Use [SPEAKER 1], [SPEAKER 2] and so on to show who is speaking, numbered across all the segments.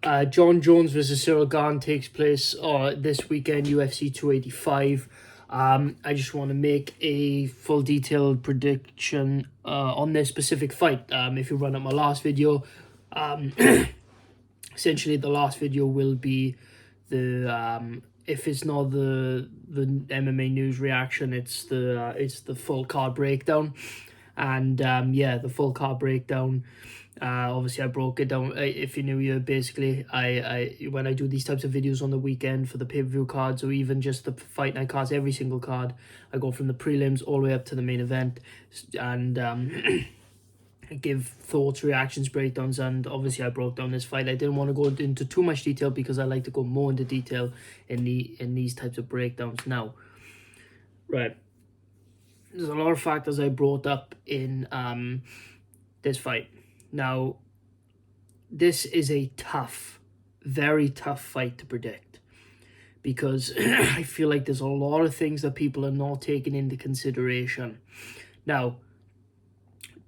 [SPEAKER 1] John Jones versus Gane takes place this weekend, UFC 285. I just want to make a full detailed prediction on this specific fight. If you run up my last video, um, essentially the last video will be the if it's not the MMA news reaction, it's the full card breakdown, and yeah, the full card breakdown. Obviously I broke it down. If you're new here, basically I when I do these types of videos on the weekend for the pay-per-view cards, or even just the fight night cards, every single card, I go from the prelims all the way up to the main event, and give thoughts, reactions, breakdowns. And obviously I broke down this fight. I didn't want to go into too much detail because I like to go more into detail in these types of breakdowns. Now, right, there's a lot of factors I brought up in this fight. Now, this is a tough, very tough fight to predict, because I feel like there's a lot of things that people are not taking into consideration. Now,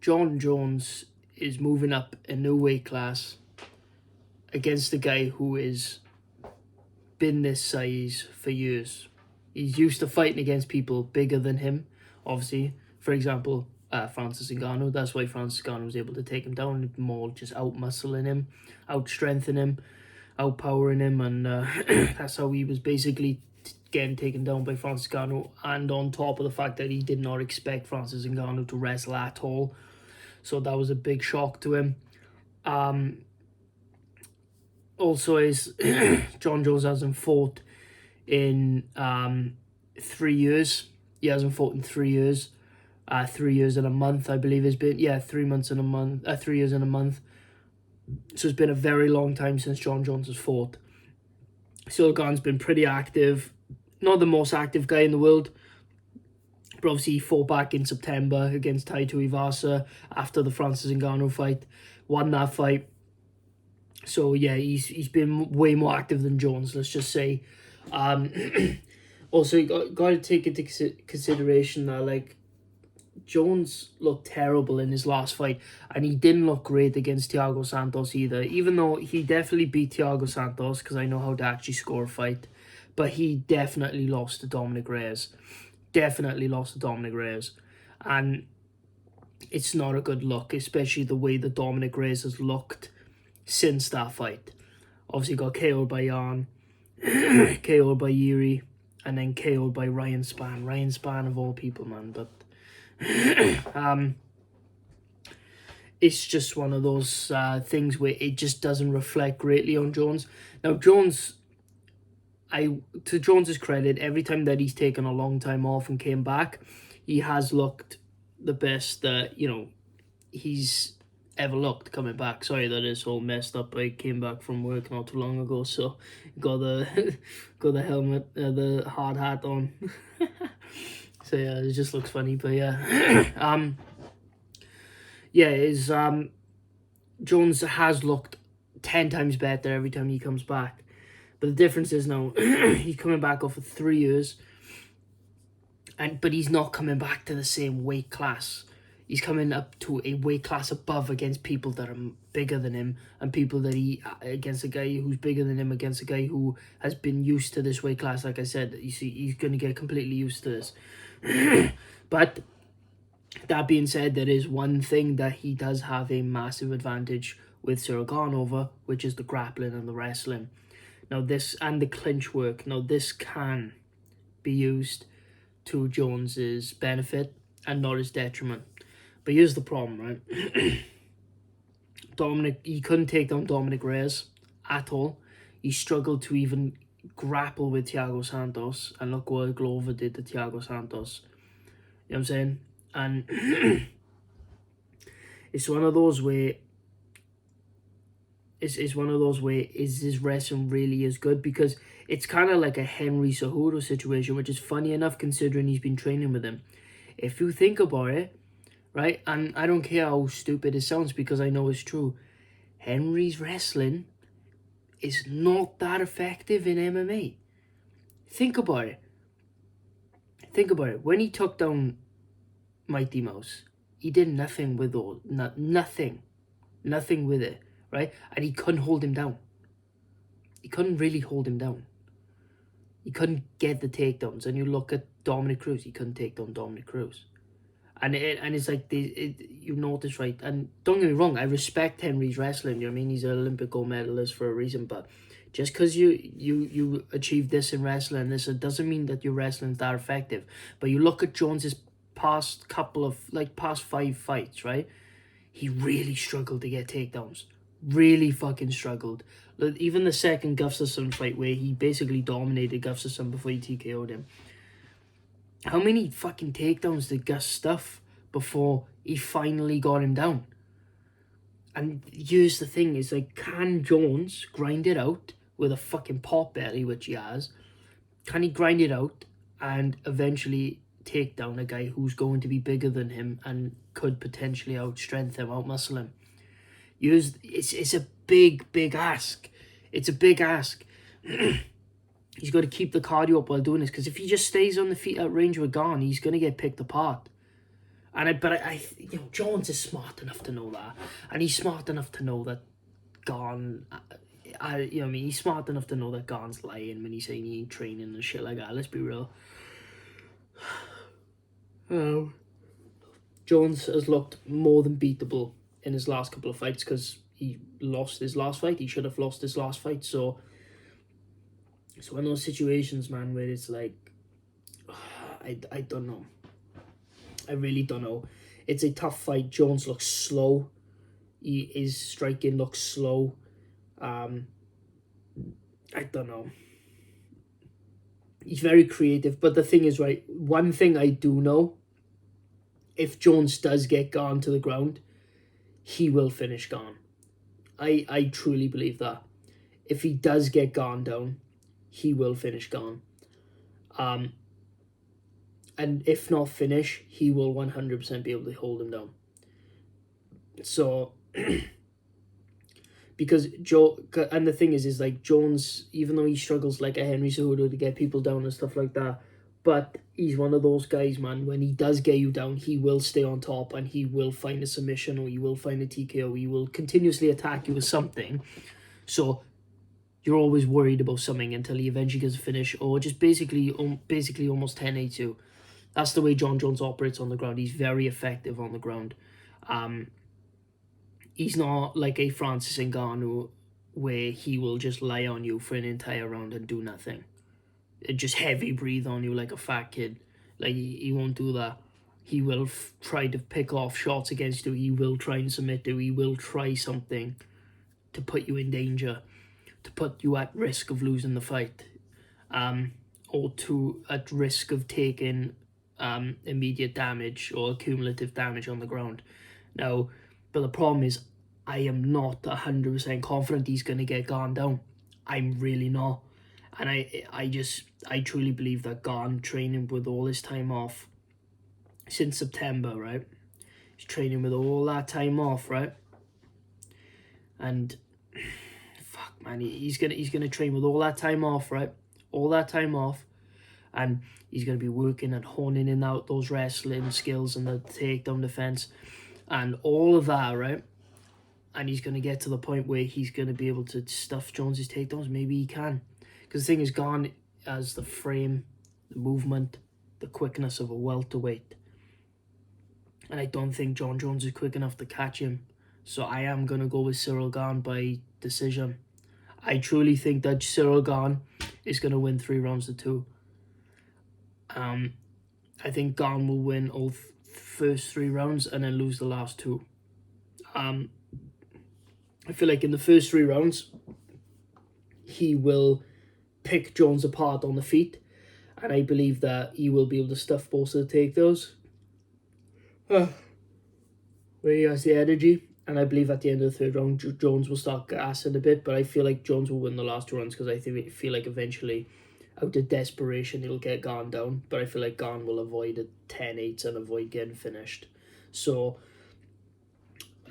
[SPEAKER 1] John Jones is moving up a new weight class against a guy who has been this size for years. He's used to fighting against people bigger than him, obviously. For example, Francis Ngannou. That's why Francis Ngannou was able to take him down, more just out-muscling him, out-strengthening him, out-powering him, and that's how he was basically getting taken down by Francis Ngannou. And on top of the fact that he did not expect Francis Ngannou to wrestle at all, so that was a big shock to him. Also, is John Jones hasn't fought in 3 years. He hasn't fought in 3 years. 3 years and a month, I believe it's been. Yeah, 3 months and a month. 3 years and a month. So it's been a very long time since John Jones has fought. Gane's been pretty active. Not the most active guy in the world, but obviously he fought back in September against Tai Tuivasa after the Francis Ngannou fight. Won that fight. So yeah, he's been way more active than Jones, let's just say. Also, you got to take into consideration that, like, Jones looked terrible in his last fight, and he didn't look great against Thiago Santos either, even though he definitely beat Thiago Santos, because I know how to actually score a fight, but he definitely lost to Dominic Reyes. Definitely lost to Dominic Reyes. And it's not a good look, especially the way that Dominic Reyes has looked since that fight. Obviously got KO'd by Gane, KO'd by Yuri, and then KO'd by Ryan Spann. Ryan Spann of all people, man. But it's just one of those things where it just doesn't reflect greatly on Jones. Now, Jones, to Jones's credit, every time that he's taken a long time off and came back, he has looked the best that, he's ever looked coming back. Sorry that it's all messed up. I came back from work not too long ago, so got the helmet, the hard hat on. So yeah, it just looks funny, but yeah. Jones has looked 10 times better every time he comes back. But the difference is now he's coming back off of 3 years, but he's not coming back to the same weight class. He's coming up to a weight class above against people that are bigger than him, and people that against a guy who's bigger than him, against a guy who has been used to this weight class. Like I said, you see, he's going to get completely used to this. But that being said, there is one thing that he does have a massive advantage with Gane over, which is the grappling and the wrestling. Now this, and the clinch work, now this can be used to Jones's benefit and not his detriment. But here's the problem, right? He couldn't take down Dominic Reyes at all. He struggled to even grapple with Thiago Santos, and look what Glover did to Thiago Santos. You know what I'm saying? And it's one of those where is his wrestling really as good? Because it's kind of like a Henry Cejudo situation, which is funny enough considering he's been training with him. If you think about it, right, and I don't care how stupid it sounds because I know it's true, Henry's wrestling is not that effective in MMA. Think about it. When he took down Mighty Mouse, he did nothing with nothing with it, right? And he couldn't hold him down. he couldn't really hold him down. He couldn't get the takedowns. And you look at Dominic Cruz, he couldn't take down Dominic Cruz. And it's like, you notice, right? And don't get me wrong, I respect Henry's wrestling. You know what I mean? He's an Olympic gold medalist for a reason. But just because you achieve this in wrestling, this, it doesn't mean that your wrestling's that effective. But you look at Jones's past 5 fights, right? He really struggled to get takedowns. Really fucking struggled. Even the second Gustafsson fight where he basically dominated Gustafsson before he TKO'd him. How many fucking takedowns did Gus stuff before he finally got him down? And here's the thing, is like, can Jones grind it out with a fucking pot belly, which he has? Can he grind it out and eventually take down a guy who's going to be bigger than him and could potentially outstrength him, outmuscle him? It's a big ask. It's a big ask. He's got to keep the cardio up while doing this, because if he just stays on the feet at range with Gane, he's going to get picked apart. But Jones is smart enough to know that, and he's smart enough to know that Gane, he's smart enough to know that Gane's lying when he's saying he ain't training and shit like that. Let's be real. Jones has looked more than beatable in his last couple of fights, because he lost his last fight. He should have lost his last fight. So it's one of those situations, man, where it's like, I don't know. I really don't know. It's a tough fight. Jones looks slow. His striking looks slow. I don't know. He's very creative. But the thing is, right, one thing I do know, if Jones does get Gane to the ground, he will finish Gane. I truly believe that. If he does get Gane down, he will finish Gane. And if not finish, he will 100% be able to hold him down. So, because and the thing is like, Jones, even though he struggles like a Henry Cejudo to get people down and stuff like that, but he's one of those guys, man, when he does get you down, he will stay on top and he will find a submission, or he will find a TKO. He will continuously attack you with something. So you're always worried about something until he eventually gets a finish, or just basically almost 10-8-2. That's the way Jon Jones operates on the ground. He's very effective on the ground. He's not like a Francis Ngannou where he will just lie on you for an entire round and do nothing. Just heavy breathe on you like a fat kid. Like, he won't do that. He will try to pick off shots against you. He will try and submit you. He will try something to put you in danger, to put you at risk of losing the fight, or at risk of taking immediate damage or cumulative damage on the ground. Now, but the problem is, I am not 100% confident he's going to get Gane down. I'm really not. And I truly believe that Gane, training with all his time off since September, right? He's training with all that time off, right? And fuck, man, he's gonna train with all that time off, right? All that time off, and he's gonna be working and honing in out those wrestling skills and the takedown defense and all of that, right? And he's gonna get to the point where he's gonna be able to stuff Jones's takedowns. Maybe he can, because the thing is, Gane has the frame, the movement, the quickness of a welterweight, and I don't think Jon Jones is quick enough to catch him. So I am gonna go with Ciryl Gane by decision. I truly think that Ciryl Gane is gonna win 3 rounds to 2. I think Gane will win all first 3 rounds and then lose the last 2. I feel like in the first 3 rounds, he will pick Jones apart on the feet, and I believe that he will be able to stuff both of the takedowns. Where he has the energy, and I believe at the end of the 3rd round, Jones will start gassing a bit, but I feel like Jones will win the last 2 rounds, because I feel like eventually, out of desperation, he'll get Gane down, but I feel like Gane will avoid a 10-8 and avoid getting finished. So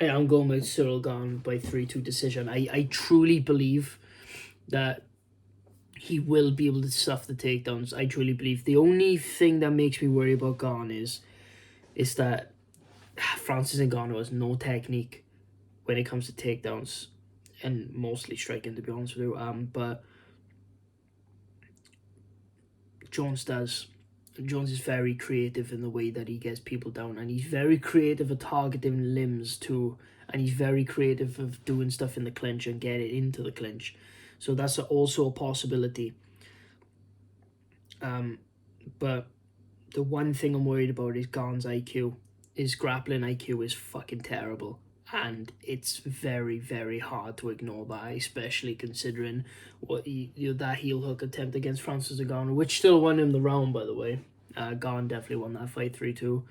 [SPEAKER 1] I am going with Ciryl Gane by 3-2 decision. I truly believe that he will be able to stuff the takedowns. I truly believe. The only thing that makes me worry about Gane is that Francis Ngannou has no technique when it comes to takedowns. and mostly striking, to be honest with you. But Jones does. Jones is very creative in the way that he gets people down, and he's very creative at targeting limbs too, and he's very creative of doing stuff in the clinch and getting into the clinch. So that's also a possibility. But the one thing I'm worried about is Gane's IQ. His grappling IQ is fucking terrible. And it's very, very hard to ignore that, especially considering that heel hook attempt against Francis Ngannou, which still won him the round, by the way. Gane definitely won that fight 3-2.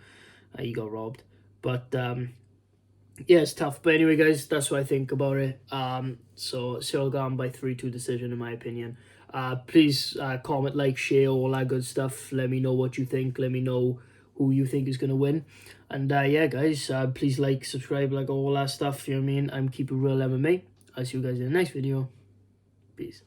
[SPEAKER 1] He got robbed. But yeah, it's tough. But anyway, guys, that's what I think about it. So Cyril Gane by 3-2 decision, in my opinion. Please comment, like, share, all that good stuff. Let me know what you think. Let me know who you think is going to win. And yeah, guys, please like, subscribe, like all that stuff. You know what I mean? I'm Keep It Real MMA. I'll see you guys in the next video. Peace.